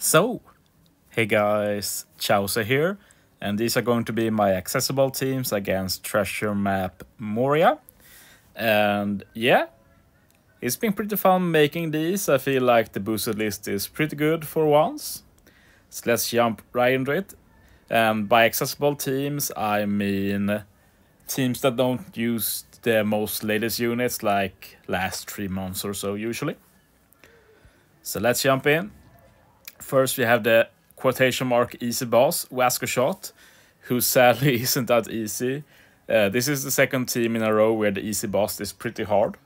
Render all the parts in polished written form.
So, hey guys, Chauzu here, and these are going to be my accessible teams against Treasure Map Moria. And yeah, it's been pretty fun making these. I feel like the boosted list is pretty good for once. So let's jump right into it. And by accessible teams, I mean teams that don't use the most latest units like last 3 months or so usually. So let's jump in. First, we have the quotation mark easy boss, Vasco Shot, who sadly isn't that easy. This is the second team in a row where the easy boss is pretty hard,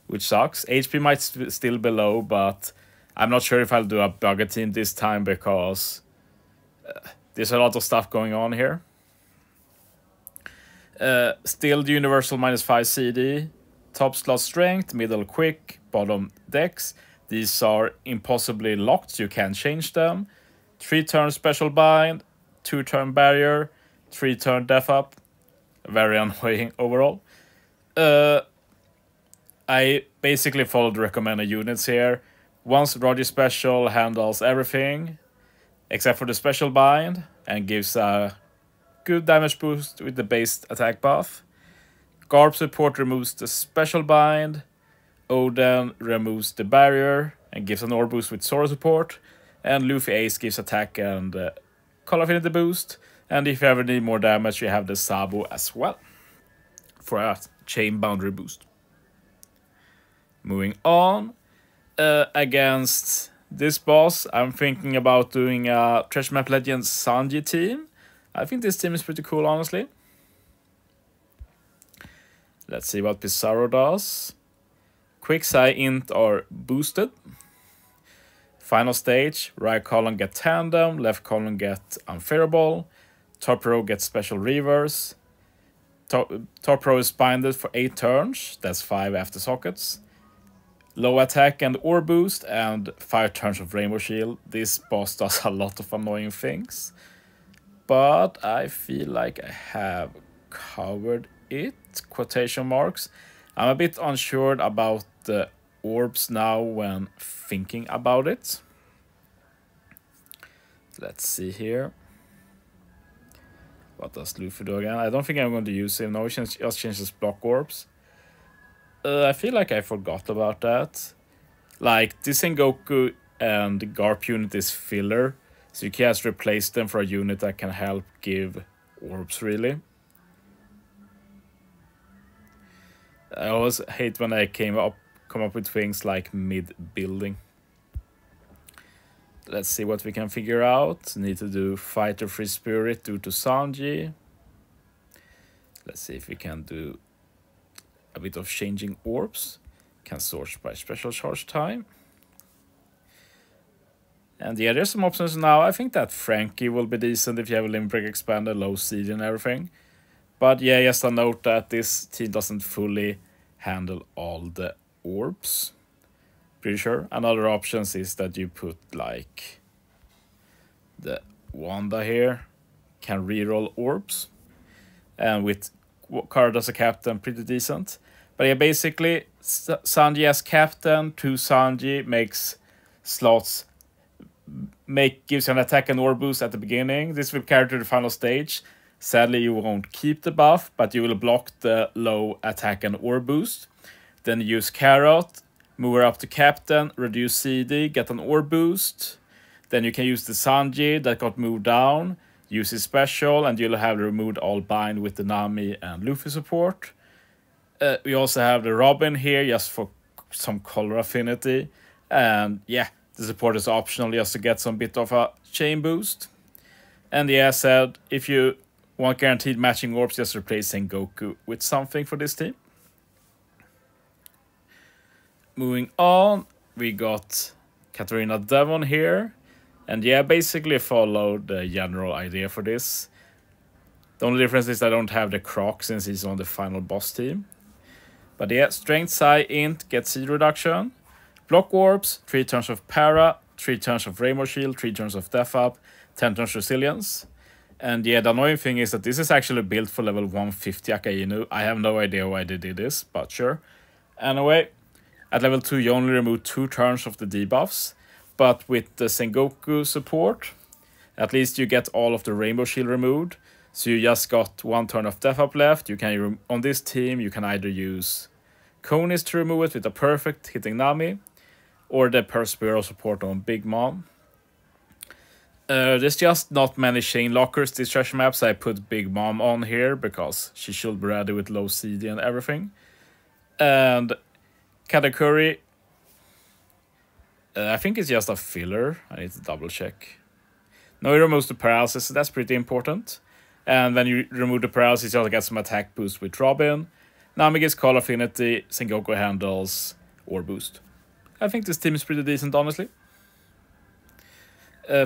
which sucks. HP might still be low, but I'm not sure if I'll do a bugger team this time because there's a lot of stuff going on here. Still the universal -5 CD, top slot strength, middle quick, bottom dex. These are impossibly locked, you can't change them. 3-turn special bind, 2-turn barrier, 3-turn def up. Very annoying overall. I basically followed the recommended units here. Once Roger special handles everything except for the special bind and gives a good damage boost with the base attack buff. Garb support removes the special bind. Odin removes the barrier and gives an ore boost with Sora support. And Luffy Ace gives attack and Call Affinity boost. And if you ever need more damage, you have the Sabo as well for a chain boundary boost. Moving on, against this boss, I'm thinking about doing a Treasure Map Legends Sanji team. I think this team is pretty cool, honestly. Let's see what Pizarro does. Quick Sai Int are boosted. Final stage, right column get tandem, left column get unfavorable. Top row gets special reverse. Top row is binded for 8 turns, that's 5 after sockets. Low attack and ore boost and 5 turns of Rainbow Shield. This boss does a lot of annoying things. But I feel like I have covered it, quotation marks. I'm a bit unsure about the orbs now when thinking about it. Let's see here. What does Luffy do again? I don't think I'm going to use him. No, he just changes block orbs. I feel like I forgot about that. Like, this Sengoku and Garp unit is filler. So you can just replace them for a unit that can help give orbs, really. I always hate when I come up with things like mid-building. Let's see what we can figure out. Need to do Fighter Free Spirit due to Sanji. Let's see if we can do a bit of changing orbs. Can source by special charge time. And yeah, there's some options now. I think that Frankie will be decent if you have a Limb Break Expander, low CD and everything. But yeah, just a note that this team doesn't fully handle all the orbs. Pretty sure. Another option is that you put like the Wanda here. Can reroll orbs. And with card as a captain, pretty decent. But yeah, basically, Sanji as captain to Sanji makes slots gives you an attack and ore boost at the beginning. This will carry to the final stage. Sadly, you won't keep the buff, but you will block the low attack and ore boost. Then use Carrot, move her up to captain, reduce CD, get an ore boost. Then you can use the Sanji that got moved down, use his special, and you'll have removed all bind with the Nami and Luffy support. We also have the Robin here just for some color affinity. And yeah, the support is optional just to get some bit of a chain boost. And yeah, I said, if you want guaranteed matching orbs, just replace Sengoku with something for this team. Moving on, we got Catarina Devon here. And yeah, basically followed the general idea for this. The only difference is I don't have the Croc since he's on the final boss team. But yeah, Strength Sai Int gets seed reduction. Block orbs, 3 turns of para, 3 turns of Rainbow Shield, 3 turns of Def Up, 10 turns resilience. And yeah, the annoying thing is that this is actually built for level 150 Akainu. I have no idea why they did this, but sure. Anyway, at level 2 you only remove 2 turns of the debuffs. but with the Sengoku support, at least you get all of the Rainbow Shield removed. So you just got 1 turn of death up left. You can on this team, you can either use Konis to remove it with a perfect hitting Nami, or the Perspiro support on Big Mom. There's just not many chain lockers these treasure maps. I put Big Mom on here because she should be ready with low CD and everything. And Katakuri, I think it's just a filler. I need to double check. No, it removes the paralysis, so that's pretty important. And when you remove the paralysis, you also get some attack boost with Robin. Nami gets Call Affinity, Sengoku handles or boost. I think this team is pretty decent, honestly.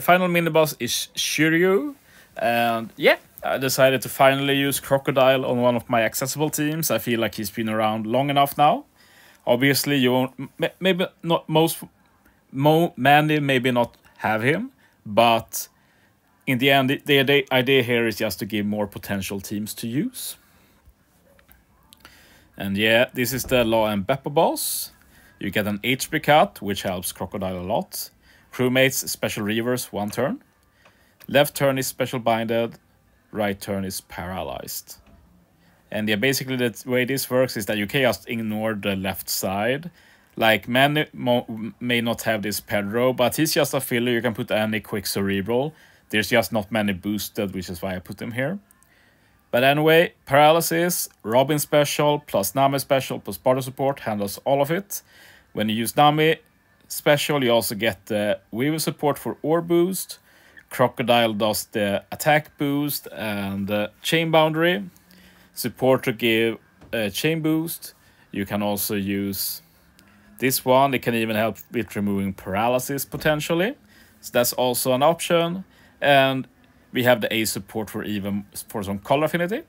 Final mini boss is Shiryu, and yeah, I decided to finally use Crocodile on one of my accessible teams. I feel like he's been around long enough now. Obviously, you won't, maybe not many maybe not have him, but in the end, the idea here is just to give more potential teams to use. And yeah, this is the Law and Beppo boss. You get an HP cut, which helps Crocodile a lot. Crewmates special reverse 1 turn. Left turn is special binded. Right turn is paralyzed. And yeah, basically the way this works is that you can just ignore the left side. Like, many may not have this Pedro, but he's just a filler. You can put any quick cerebral. There's just not many boosted, which is why I put him here. But anyway, paralysis, Robin special, plus Nami special, plus Bardo support handles all of it. When you use Nami special, you also get the Weaver support for ore boost. Crocodile does the attack boost and chain boundary. Support to give chain boost. You can also use this one. It can even help with removing paralysis potentially. So that's also an option. And we have the A support for some color affinity.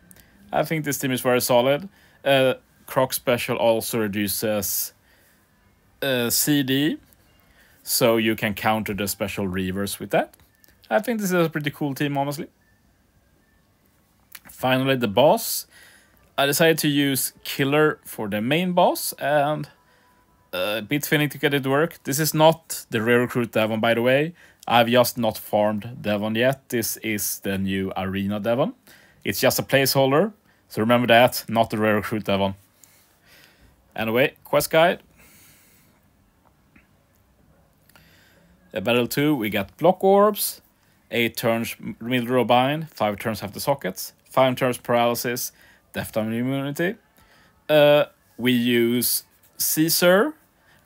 I think this team is very solid. Croc special also reduces CD, so you can counter the special reverse with that. I think this is a pretty cool team, honestly. Finally, the boss. I decided to use Killer for the main boss, and a bit thinning to get it to work. This is not the rare recruit Devon, by the way. I've just not farmed Devon yet. This is the new Arena Devon. It's just a placeholder, so remember that, not the rare recruit Devon. Anyway, quest guide. Battle 2, we got block orbs, 8 turns middle row bind, 5 turns have the sockets, 5 turns paralysis, death time immunity. We use Caesar,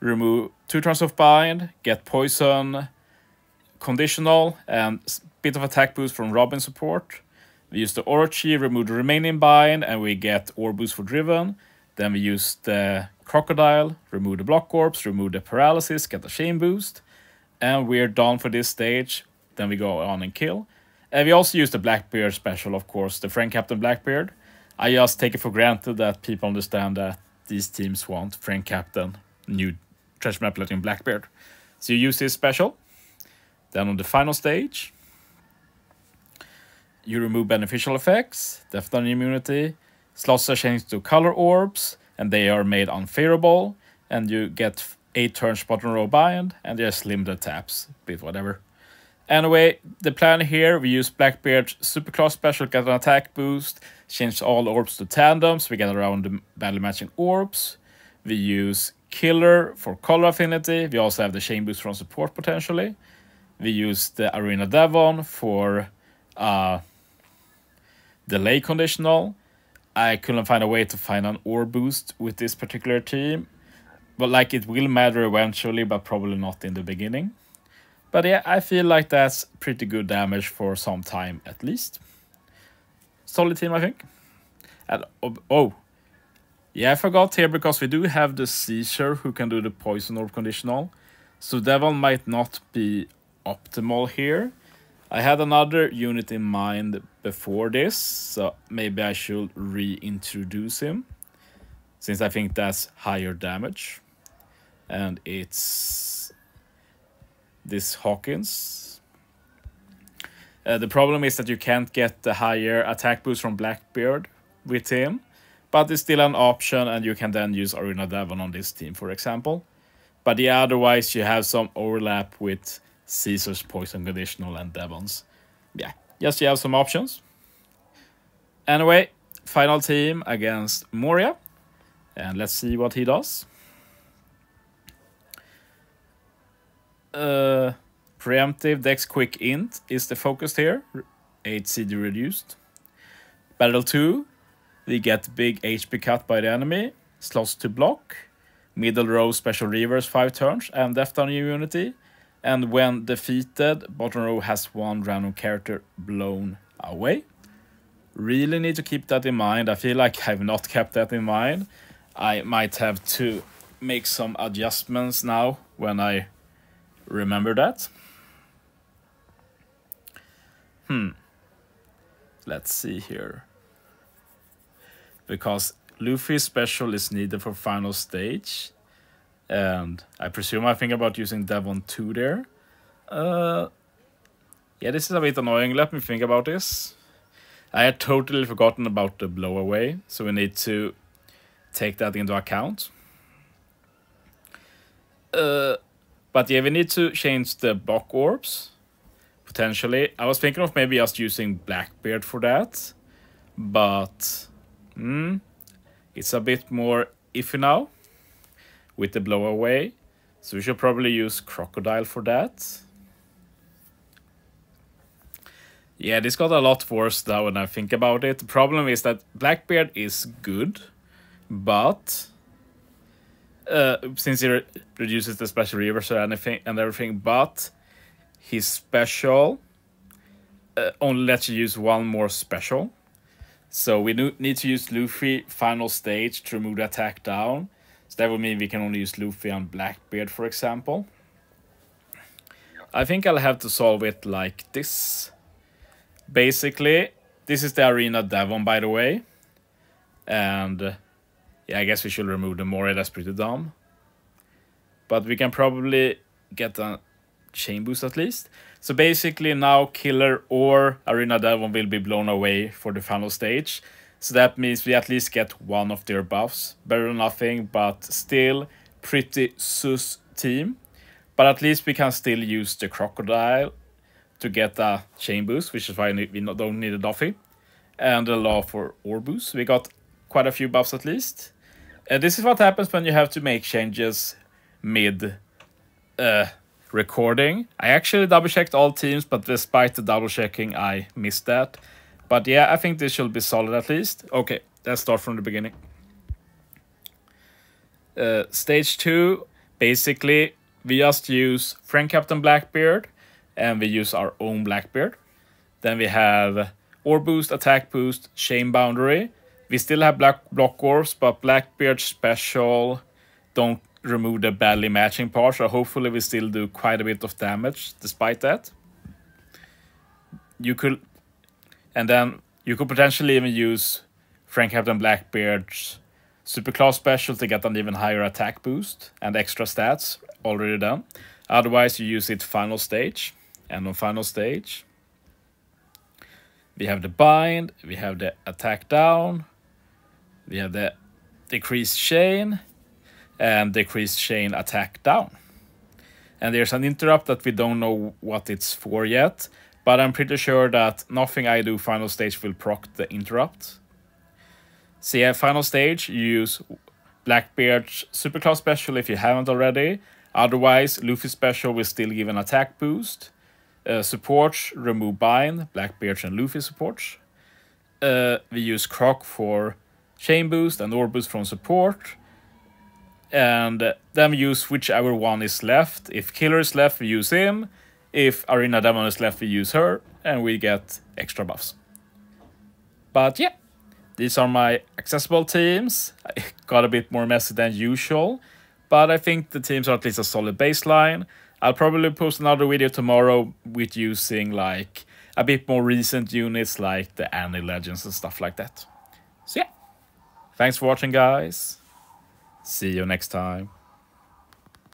remove 2 turns of bind, get poison, conditional, and bit of attack boost from Robin support. We use the Orochi, remove the remaining bind, and we get ore boost for driven. Then we use the Crocodile, remove the block orbs, remove the paralysis, get the chain boost. And we're done for this stage. Then we go on and kill. And we also use the Blackbeard special, of course, the Frank Captain Blackbeard. I just take it for granted that people understand that these teams want Frank Captain, new treasure map letting Blackbeard. So you use this special. Then on the final stage, you remove beneficial effects, death time immunity, slots are changed to color orbs, and they are made unfavorable, and you get 8 turns bottom row bind, and there's limited taps, bit whatever. Anyway, the plan here, we use Blackbeard's Superclass special, get an attack boost, change all orbs to tandems, we get around the battle matching orbs. We use Killer for color affinity, we also have the chain boost from support potentially. We use the Arena Devon for delay conditional. I couldn't find a way to find an ore boost with this particular team. But like, it will matter eventually, but probably not in the beginning. But yeah, I feel like that's pretty good damage for some time at least. Solid team, I think. And oh, yeah, I forgot here, because we do have the Caesar who can do the poison orb conditional. So Devon might not be optimal here. I had another unit in mind before this, so maybe I should reintroduce him, since I think that's higher damage. And it's this Hawkins. The problem is that you can't get the higher attack boost from Blackbeard with him, but it's still an option, and you can then use Arena Devon on this team, for example. But yeah, otherwise you have some overlap with Caesar's Poison Conditional and Devon's. Yeah, just you have some options. Anyway, final team against Moria. And let's see what he does. Preemptive Dex Quick Int is the focus here. 8 CD reduced. Battle 2, we get big HP cut by the enemy. Slots to block. Middle row special reverse 5 turns and death down immunity. And when defeated, bottom row has 1 random character blown away. Really need to keep that in mind. I feel like I've not kept that in mind. I might have to make some adjustments now when I remember that. Let's see here. Because Luffy's special is needed for final stage. And I presume I think about using Devon 2 there. Yeah, this is a bit annoying. Let me think about this. I had totally forgotten about the blow away. So we need to take that into account. But yeah, we need to change the block orbs. Potentially. I was thinking of maybe just using Blackbeard for that. But it's a bit more iffy now with the blow away. So we should probably use Crocodile for that. Yeah, this got a lot worse now when I think about it. The problem is that Blackbeard is good, but since he reduces the special reverse and everything, but his special only lets you use 1 more special. So we need to use Luffy final stage to remove the attack down. So that would mean we can only use Luffy on Blackbeard, for example. I think I'll have to solve it like this. Basically, this is the Arena Devon, by the way. And yeah, I guess we should remove the Moria, that's pretty dumb. But we can probably get a chain boost at least. So basically now Killer or Arena Devon will be blown away for the final stage. So that means we at least get 1 of their buffs. Better than nothing, but still pretty sus team. But at least we can still use the Crocodile to get a chain boost, which is why we don't need a Duffy. And the Law for Ore boost. We got quite a few buffs at least. This is what happens when you have to make changes mid recording. I actually double checked all teams, but despite the double checking, I missed that. But yeah, I think this should be solid at least. Okay, let's start from the beginning. Stage 2, basically, we just use Friend Captain Blackbeard, and we use our own Blackbeard. Then we have Ore boost, Attack boost, Chain Boundary. We still have block orbs, but Blackbeard special don't remove the badly matching part, so hopefully we still do quite a bit of damage despite that. And then you could potentially even use Friend Captain Blackbeard's Superclass special to get an even higher attack boost and extra stats already done. Otherwise you use it final stage. And on final stage we have the bind, we have the attack down, we have the decreased chain, and decreased chain attack down. And there's an interrupt that we don't know what it's for yet, but I'm pretty sure that nothing I do final stage will proc the interrupt. So yeah, final stage, you use Blackbeard's Superclass special if you haven't already. Otherwise, Luffy's special will still give an attack boost. Supports, remove bind, Blackbeard's and Luffy supports. We use Croc for chain boost and Ore boost from support. And then we use whichever one is left. If Killer is left, we use him. If Arena Devon is left, we use her. And we get extra buffs. But yeah, these are my accessible teams. I got a bit more messy than usual. But I think the teams are at least a solid baseline. I'll probably post another video tomorrow with using like a bit more recent units like the Annie Legends and stuff like that. So yeah, thanks for watching guys. See you next time.